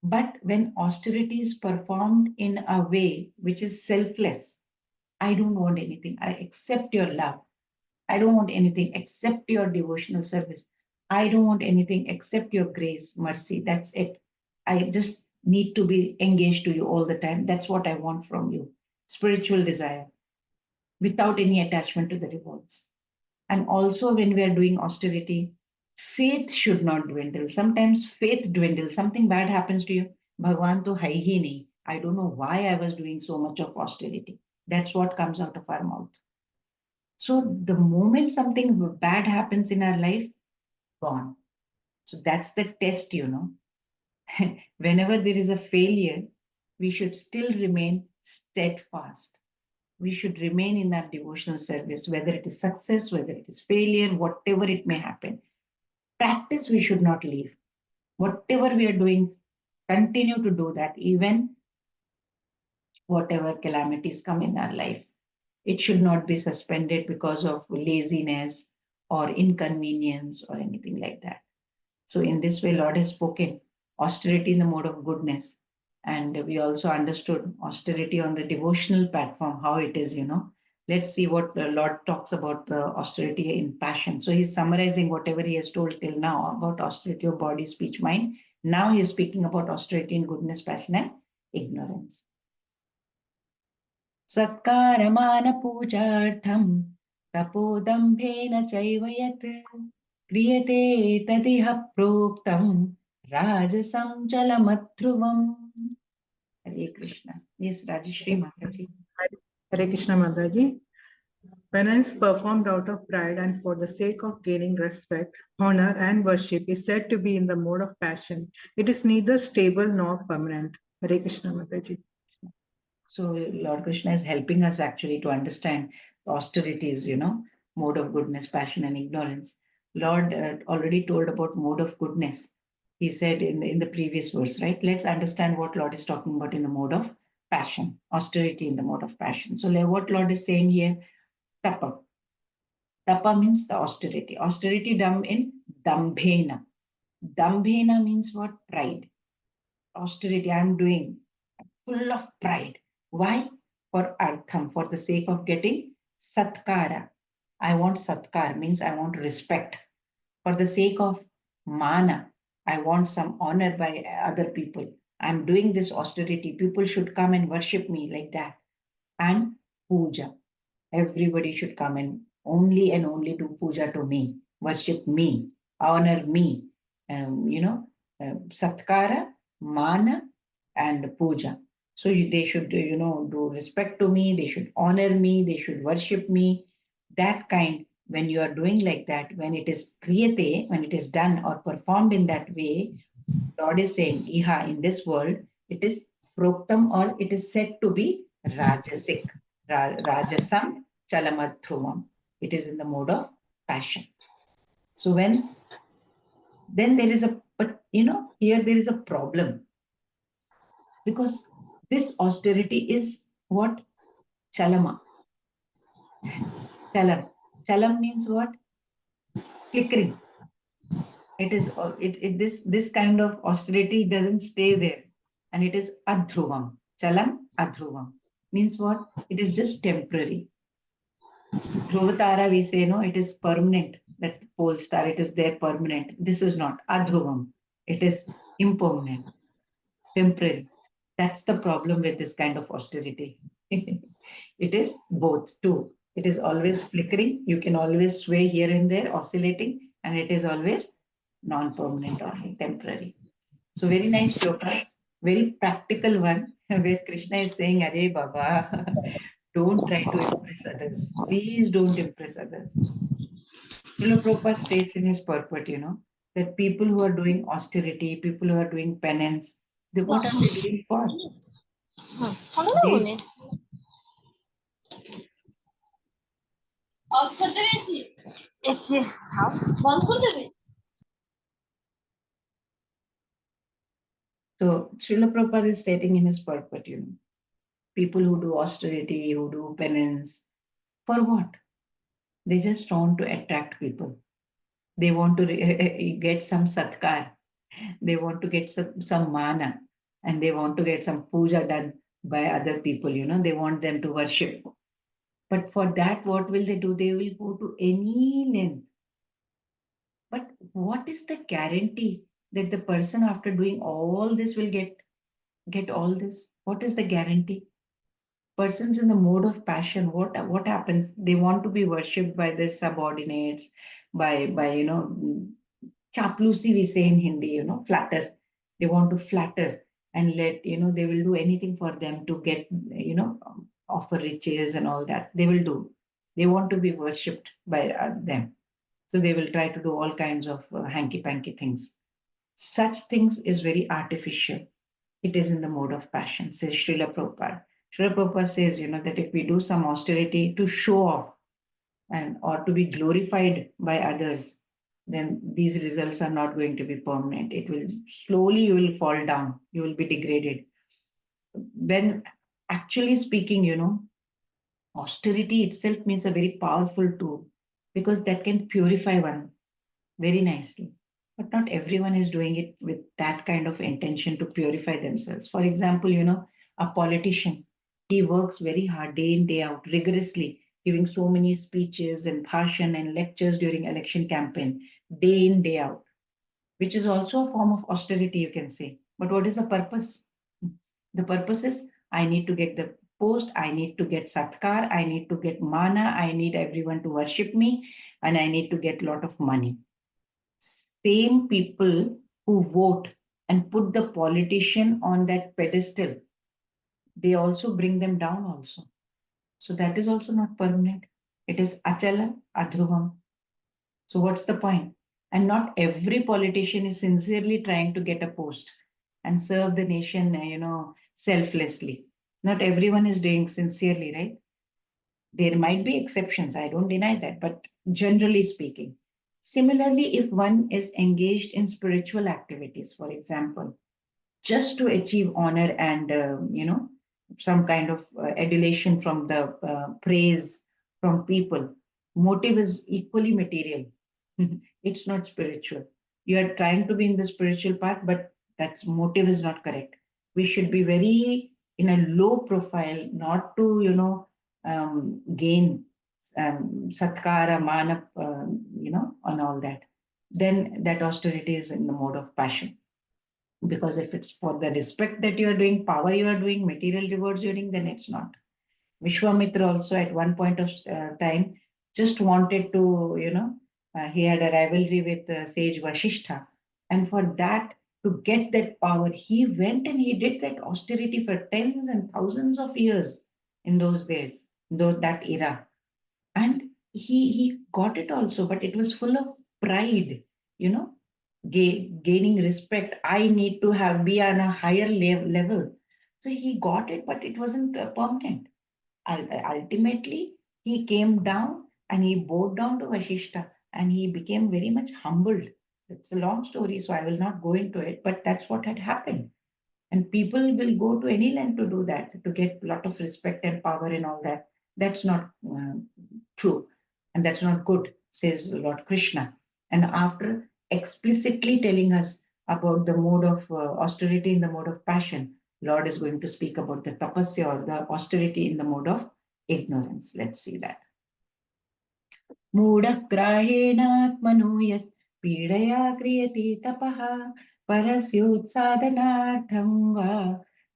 But when austerity is performed in a way which is selfless, I don't want anything. I accept your love. I don't want anything except your devotional service. I don't want anything except your grace, mercy. That's it. I just need to be engaged to you all the time. That's what I want from you. Spiritual desire without any attachment to the rewards. And also, when we are doing austerity, faith should not dwindle. Sometimes faith dwindles. Something bad happens to you. Bhagwan to hai hi nahi. I don't know why I was doing so much of austerity. That's what comes out of our mouth. So the moment something bad happens in our life, gone. So that's the test, Whenever there is a failure, we should still remain steadfast. We should remain in that devotional service, whether it is success, whether it is failure, whatever it may happen. Practice, we should not leave. Whatever we are doing, continue to do that, even whatever calamities come in our life. It should not be suspended because of laziness or inconvenience or anything like that. So in this way, Lord has spoken austerity in the mode of goodness. And we also understood austerity on the devotional platform, how it is, Let's see what the Lord talks about the austerity in passion. So he's summarizing whatever he has told till now about austerity of body, speech, mind. Now he's speaking about austerity in goodness, passion, and ignorance. सत्कारमानपूजार्थं तपोदम्भेन चैव यत् क्रियते तदिह प्रोक्तं राजसं चलमध्रुवम्. Hare Krishna. Yes, Rajeshri Mataji. Hare Krishna Mataji. Penance performed out of pride and for the sake of gaining respect, honor, and worship is said to be in the mode of passion. It is neither stable nor permanent. Hare Krishna Mataji. So Lord Krishna is helping us actually to understand austerities, mode of goodness, passion, and ignorance. Lord already told about mode of goodness. He said in the previous verse, right? Let's understand what Lord is talking about in the mode of passion, austerity in the mode of passion. So what Lord is saying here, tapa. Tapa means the austerity. Austerity done in dambhena. Dambhena means what? Pride. Austerity I'm doing, full of pride. Why? For artham, for the sake of getting satkara. I want satkar, means I want respect. For the sake of mana, I want some honor by other people. I'm doing this austerity. People should come and worship me like that. And puja. Everybody should come and only do puja to me, worship me, honor me. Satkara, mana, and puja. So they should, do respect to me, they should honor me, they should worship me. That kind, when you are doing like that, when it is kriyate, when it is done or performed in that way, Lord is saying, Iha, in this world, it is proktam or it is said to be rajasic, rajasam chalamadhruvam. It is in the mode of passion. So then there is but here there is a problem. Because this austerity is what? Chalama. Chalam. Chalam means what? Flickering. It is this kind of austerity doesn't stay there. And it is adhruvam. Chalam adhruvam. Means what? It is just temporary. Dhruvatara, we say, no, it is permanent. That pole star, it is there permanent. This is not. Adhruvam. It is impermanent. Temporary. That's the problem with this kind of austerity. It is both too. It is always flickering. You can always sway here and there, oscillating, and it is always non-permanent or temporary. So very nice shloka, very practical one, where Krishna is saying, Arey Baba, don't try to impress others. Please don't impress others. Srila Prabhupada states in his purport, that people who are doing austerity, people who are doing penance, what are they doing for? They, So Srila Prabhupada is stating in his purport, people who do austerity, who do penance, for what? They just want to attract people. They want to get some satkar. They want to get some mana, and they want to get some puja done by other people. They want them to worship. But for that, what will they do? They will go to any length. But what is the guarantee that the person after doing all this will get all this? What is the guarantee? Persons in the mode of passion, what happens? They want to be worshipped by their subordinates, by chaplusi we say in Hindi, flatter. They want to flatter and let, they will do anything for them to get, offer riches and all that. They will do. They want to be worshipped by them. So they will try to do all kinds of hanky-panky things. Such things is very artificial. It is in the mode of passion, says Srila Prabhupada. Srila Prabhupada says, that if we do some austerity to show off or to be glorified by others, then these results are not going to be permanent. It will slowly, you will fall down. You will be degraded. When actually speaking, austerity itself means a very powerful tool because that can purify one very nicely. But not everyone is doing it with that kind of intention to purify themselves. For example, a politician, he works very hard day in, day out, rigorously, giving so many speeches and bhashan and lectures during election campaign, day in, day out, which is also a form of austerity, you can say. But what is the purpose? The purpose is I need to get the post, I need to get satkar, I need to get mana, I need everyone to worship me, and I need to get a lot of money. Same people who vote and put the politician on that pedestal, they also bring them down also. So that is also not permanent. It is achala adhruvam. So what's the point? And not every politician is sincerely trying to get a post and serve the nation, selflessly. Not everyone is doing sincerely, right? There might be exceptions, I don't deny that, but generally speaking. Similarly, if one is engaged in spiritual activities, for example, just to achieve honor and, some kind of adulation from the praise from people, motive is equally material. It's not spiritual. You are trying to be in the spiritual path, but that's motive is not correct. We should be very in a low profile, not to, gain satkara, mana, on all that. Then that austerity is in the mode of passion. Because if it's for the respect that you are doing, power you are doing, material rewards you're doing, then it's not. Vishwamitra also at one point of time just wanted to, he had a rivalry with sage Vasishtha. And for that, to get that power, he went and he did that austerity for tens and thousands of years in those days, that era. And he got it also, but it was full of pride, you know, gaining respect. I need to be on a higher level. So he got it, but it wasn't permanent. Ultimately, he came down and he bowed down to Vashishta and he became very much humbled. It's a long story, so I will not go into it, but that's what had happened. And people will go to any length to do that, to get a lot of respect and power and all that. That's not true. And that's not good, says Lord Krishna. And after explicitly telling us about the mode of austerity in the mode of passion, Lord is going to speak about the tapasya or the austerity in the mode of ignorance. Let's see that. मूढग्राहेणात्मनो यत् पीडया क्रियते तपः परस्योत्साधनार्थं वा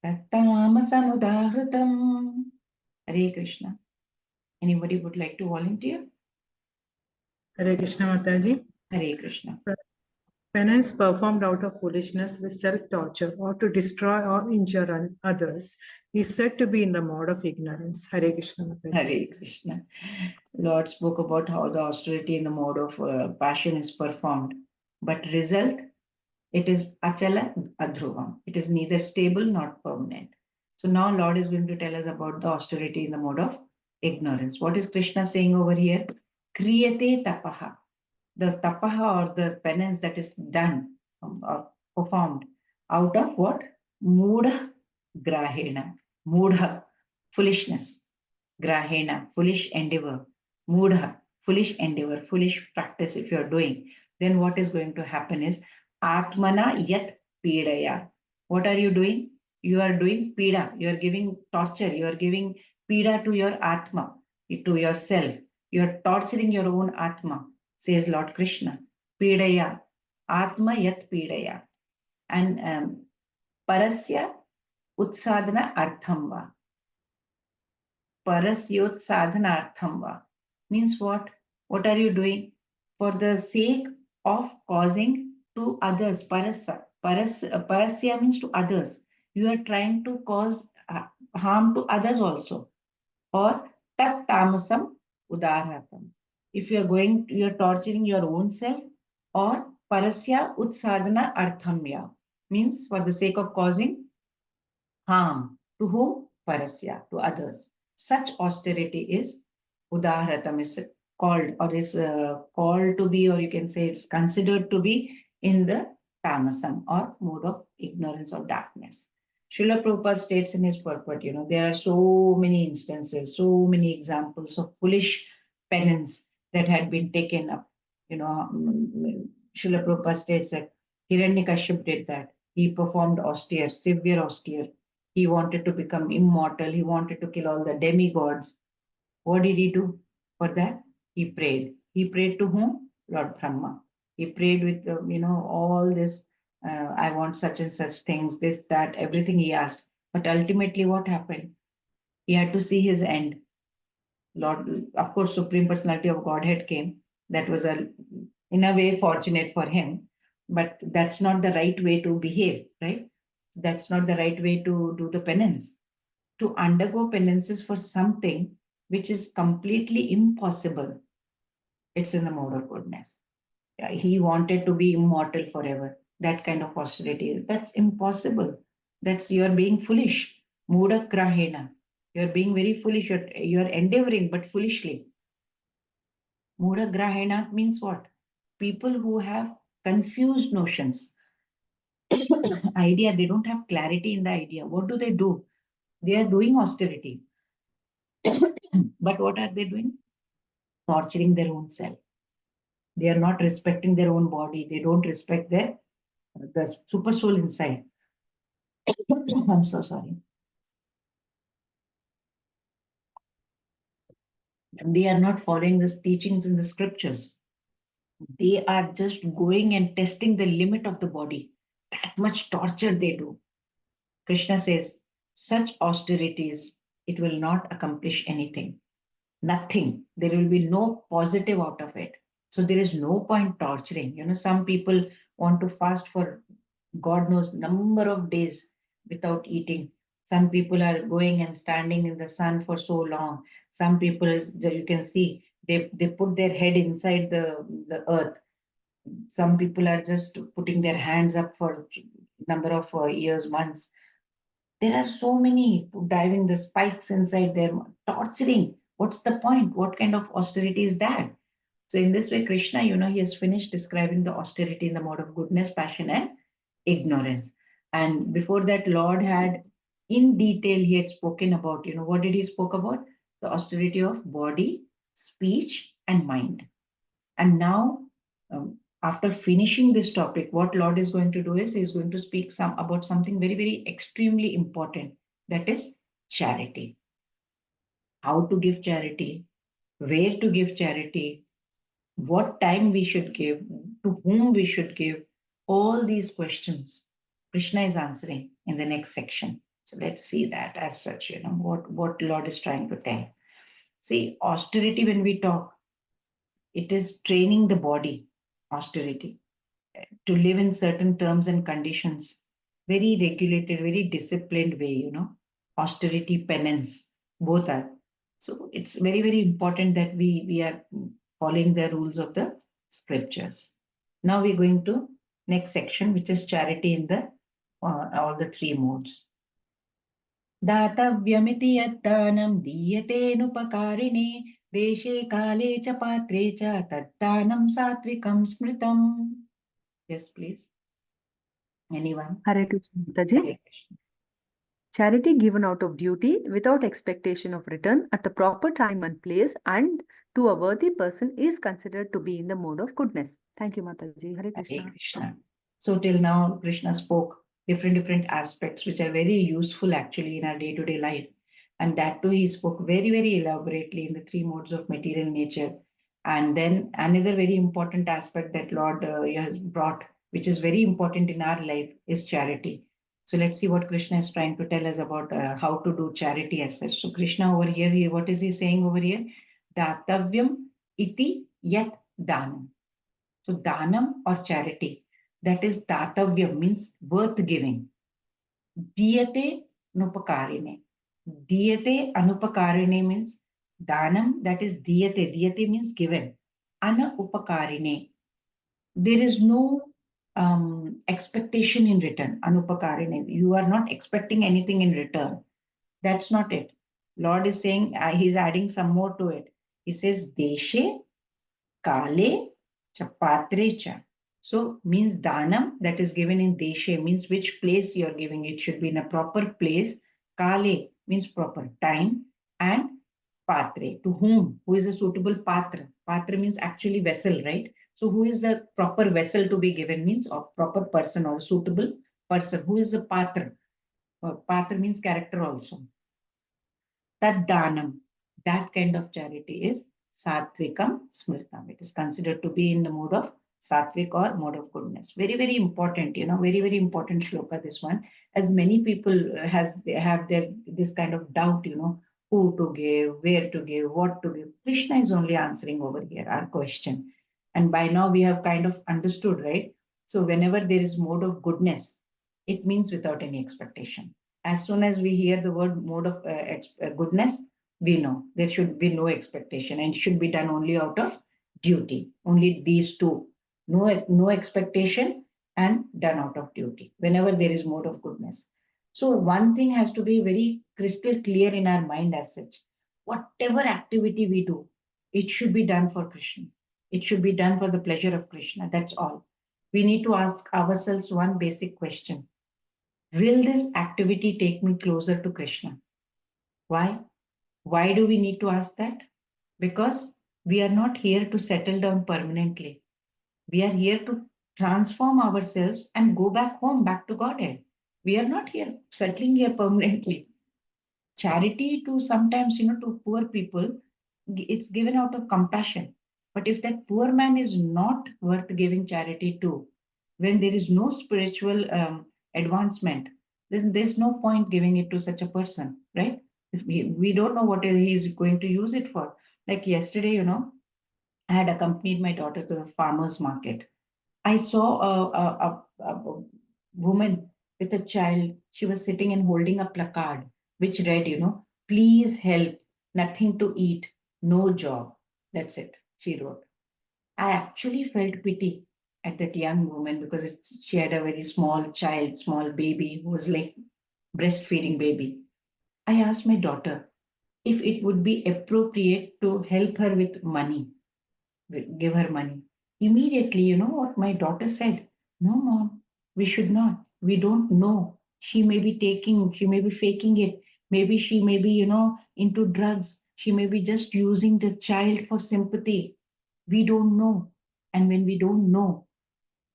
तत्तामसमुदाहृतम्. Hare Krishna. Anybody would like to volunteer? Hare Krishna Mataji. Hare Krishna. Penance performed out of foolishness with self-torture or to destroy or injure others is said to be in the mode of ignorance. Hare Krishna Mataji. Hare Krishna. Lord spoke about how the austerity in the mode of passion is performed, but result, it is achala adhruvam. It is neither stable nor permanent. So now Lord is going to tell us about the austerity in the mode of ignorance. What is Krishna saying over here? Kriyate tapaha. The tapaha or the penance that is done or performed out of what? Mudha grahena. Mudha, foolishness. Grahena, foolish endeavor. Mudha, foolish endeavor, foolish practice if you are doing. Then what is going to happen is Atmana yat pidaya. What are you doing? You are doing pida. You are giving torture. You are giving pida to your Atma, to yourself. You are torturing your own Atma, says Lord Krishna. Pidaya. Atma yat pidaya. And parasya utsadhana arthamba. Parasyot sadhanarthamba means what? What are you doing? For the sake of causing to others. Parasya means to others. You are trying to cause harm to others also. Or tat tamasam udarhatam. If you are torturing your own self, or parasya utsadhana arthamya means for the sake of causing harm. To whom? Parasya, to others. Such austerity is udahratam, is called or is called to be, or you can say it's considered to be in the tamasam or mode of ignorance or darkness. Srila Prabhupada states in his purport, there are so many instances, so many examples of foolish penance that had been taken up. Srila Prabhupada states that Hiranyakashipu did that. He performed austere, severe austere. He wanted to become immortal. He wanted to kill all the demigods. What did he do for that? He prayed. He prayed to whom? Lord Brahma. He prayed with, all this, I want such and such things, this, that, everything he asked. But ultimately, what happened? He had to see his end. Lord, of course, Supreme Personality of Godhead came. That was in a way, fortunate for him. But that's not the right way to behave, right? That's not the right way to do the penance. To undergo penances for something which is completely impossible, it's in the mode of goodness. He wanted to be immortal forever. That kind of austerity that's impossible. That's you're being foolish. Muda grahena. You're being very foolish. You're endeavoring, but foolishly. Muda grahena means what? People who have confused notions. Idea, they don't have clarity in the idea. What do? They are doing austerity. But what are they doing? Torturing their own self. They are not respecting their own body. They don't respect the super soul inside. I'm so sorry. They are not following the teachings in the scriptures. They are just going and testing the limit of the body. That much torture they do. Krishna says, such austerities, it will not accomplish anything. Nothing. There will be no positive out of it. So there is no point torturing. Some people want to fast for God knows number of days without eating. Some people are going and standing in the sun for so long. Some people, you can see, they put their head inside the earth. Some people are just putting their hands up for number of years, months. There are so many diving the spikes inside them, torturing. What's the point? What kind of austerity is that? So in this way, Krishna, he has finished describing the austerity in the mode of goodness, passion, and ignorance. And before that, Lord had, in detail, he had spoken about, what did he spoke about? The austerity of body, speech, and mind. And now, after finishing this topic, what Lord is going to do is he's going to speak about something very, very extremely important. That is charity. How to give charity, where to give charity, what time we should give, to whom we should give, all these questions Krishna is answering in the next section. So let's see that as such, what Lord is trying to tell. See, austerity, when we talk, it is training the body, austerity, to live in certain terms and conditions, very regulated, very disciplined way, austerity, penance, both are. So it's very, very important that we are following the rules of the scriptures. Now we're going to next section, which is charity in the all the three modes. दातव्यमिति यद्दानं दीयतेनुपकारिणे देशे काले च पात्रे च तद्दानं सात्विकं स्मृतम्. Yes, please. Anyone? Hare Krishna, Mataji. Hare Krishna. Charity given out of duty without expectation of return at the proper time and place and to a worthy person is considered to be in the mode of goodness. Thank you, Mataji. Hare Krishna. Hare Krishna. So till now, Krishna spoke different aspects which are very useful actually in our day-to-day life. And that too, he spoke very, very elaborately in the three modes of material nature. And then another very important aspect that Lord has brought, which is very important in our life, is charity. So let's see what Krishna is trying to tell us about how to do charity as such. So Krishna over here, what is he saying over here? Datavyam iti yat danam. So danam or charity, that is datavyam means worth giving. Diyate anupakarine. Diyate anupakarine means danam, that is diyate. Diyate means given. Anupakarine. There is no expectation in return. Anupakarine. You are not expecting anything in return. That's not it. Lord is saying, he's adding some more to it. He says, deshe, kale, cha, patre cha. So means danam, that is given in deshe, means which place you are giving. It should be in a proper place. Kale means proper time. And patre, to whom? Who is a suitable patra? Patra means actually vessel, right? So who is the proper vessel to be given means a proper person or suitable person. Who is the patra? Patra means character also. Tad danam, that kind of charity is satvikam smritam. It is considered to be in the mode of satvik or mode of goodness. Very, very important, very, very important shloka, this one. As many people have their this kind of doubt, who to give, where to give, what to give. Krishna is only answering over here our question. And by now we have kind of understood, right? So whenever there is mode of goodness, it means without any expectation. As soon as we hear the word mode of goodness, we know there should be no expectation and it should be done only out of duty. Only these two, no expectation and done out of duty whenever there is mode of goodness. So one thing has to be very crystal clear in our mind as such. Whatever activity we do, it should be done for Krishna. It should be done for the pleasure of Krishna. That's all. We need to ask ourselves one basic question. Will this activity take me closer to Krishna? Why? Why do we need to ask that? Because we are not here to settle down permanently. We are here to transform ourselves and go back home, back to Godhead. We are not here settling here permanently. Charity to sometimes, to poor people, it's given out of compassion. But if that poor man is not worth giving charity to, when there is no spiritual advancement, then there's no point giving it to such a person, right? If we don't know what he is going to use it for. Like yesterday, I had accompanied my daughter to the farmer's market. I saw a woman with a child. She was sitting and holding a placard which read, please help, nothing to eat, no job. That's it, she wrote. I actually felt pity at that young woman because she had a very small child, small baby who was like breastfeeding baby. I asked my daughter if it would be appropriate to help her with money, give her money. Immediately, you know what my daughter said? No, mom, we should not. We don't know. She may be she may be faking it. Maybe she may be, into drugs. She may be just using the child for sympathy. We don't know. And when we don't know,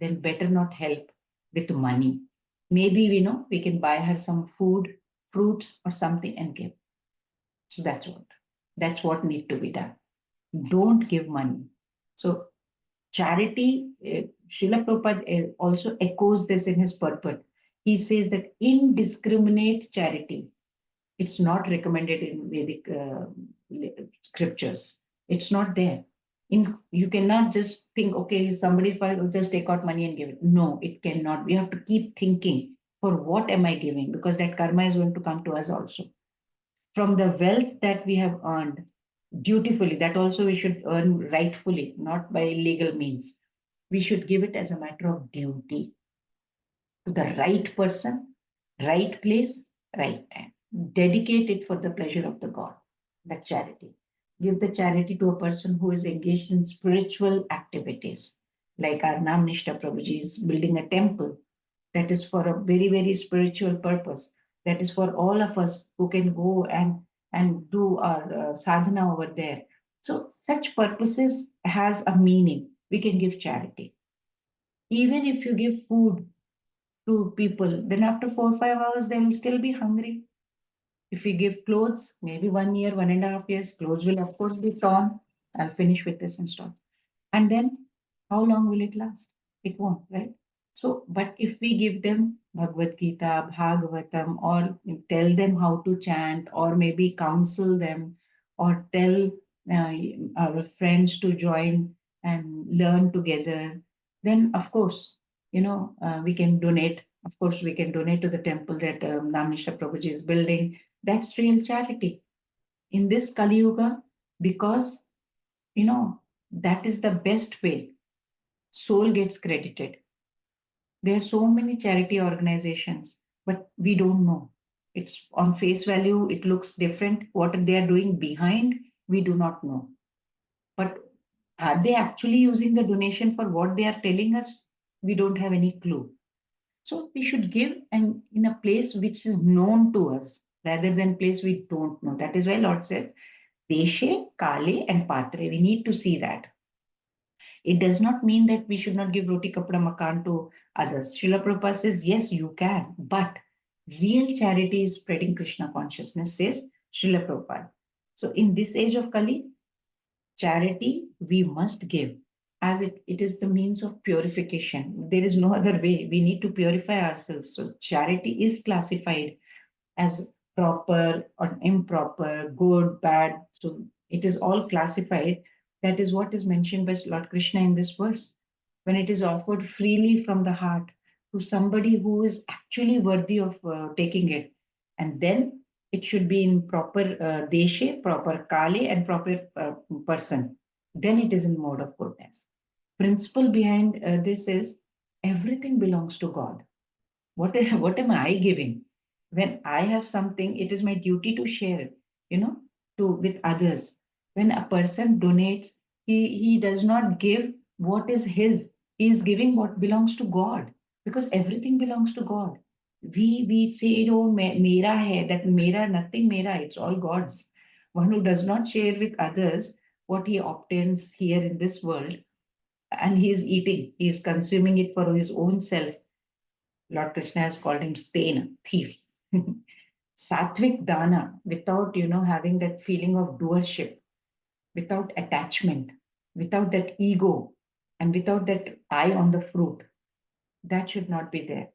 then better not help with money. Maybe we can buy her some food, fruits, or something and give. So that's what need to be done. Don't give money. So charity, Srila Prabhupada also echoes this in his purport. He says that indiscriminate charity, it's not recommended in Vedic scriptures. It's not there. You cannot just think, okay, somebody will just take out money and give it. No, it cannot. We have to keep thinking, for what am I giving? Because that karma is going to come to us also. From the wealth that we have earned dutifully, that also we should earn rightfully, not by legal means. We should give it as a matter of duty to the right person, right place, right time. Dedicate it for the pleasure of the God, that charity. Give the charity to a person who is engaged in spiritual activities, like our Nam Nishta Prabhuji is building a temple that is for a very, very spiritual purpose. That is for all of us who can go and do our sadhana over there. So such purposes has a meaning. We can give charity. Even if you give food to people, then after 4 or 5 hours, they will still be hungry. If we give clothes, maybe 1 year, 1.5 years, clothes will of course be torn. I'll finish with this and stop. And then how long will it last? It won't, right? So, but if we give them Bhagavad Gita, Bhagavatam, or tell them how to chant, or maybe counsel them, or tell our friends to join and learn together, then of course, we can donate. Of course, we can donate to the temple that Nam Nishta Prabhuji is building. That's real charity. In this Kali Yuga, because, that is the best way. Soul gets credited. There are so many charity organizations, but we don't know. It's on face value, it looks different. What they are doing behind, we do not know. But are they actually using the donation for what they are telling us? we don't have any clue. So we should give and in a place which is known to us rather than place we don't know. That is why Lord said, Deshe, Kale, and Patre. We need to see that. It does not mean that we should not give roti, kapda, makan to others. Srila Prabhupada says, yes, you can, but real charity is spreading Krishna consciousness, says Srila Prabhupada. So in this age of Kali, charity we must give, as it is the means of purification. There is no other way. We need to purify ourselves. So charity is classified as proper or improper, good, bad. So it is all classified. That is what is mentioned by Lord Krishna in this verse. When it is offered freely from the heart to somebody who is actually worthy of taking it, and then it should be in proper deshe, proper kale, and proper person. Then it is in mode of goodness. Principle behind this is everything belongs to God. What am I giving? When I have something, it is my duty to share it, with others. When a person donates, he does not give what is his. He is giving what belongs to God, because everything belongs to God. We say, oh, mera hai, that mera, nothing mera, it's all God's. One who does not share with others what he obtains here in this world, and he is eating, he is consuming it for his own self. Lord Krishna has called him Stena, thief. Sattvic dana, without, having that feeling of doership, without attachment, without that ego, and without that eye on the fruit, that should not be there.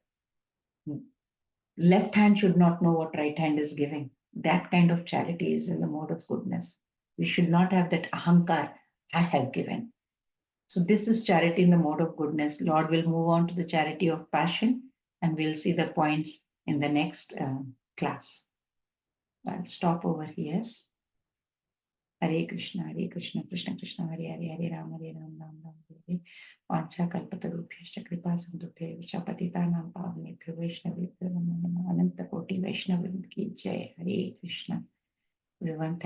Left hand should not know what right hand is giving. That kind of charity is in the mode of goodness. We should not have that ahankar, I have given. So this is charity in the mode of goodness. Lord will move on to the charity of passion, and we'll see the points in the next class. I'll stop over here. Hare Krishna, Krishna Krishna, Hare Hare, Hare Ram, Ram Ram, Hare. Vancha kalpatarubhyascha kripa sindhubhyo vichapatitanam pavanebhyo Vaishnavebhyo namo namo. Ananta koti Vaishnavim ki jai. Hare Krishna. Everyone,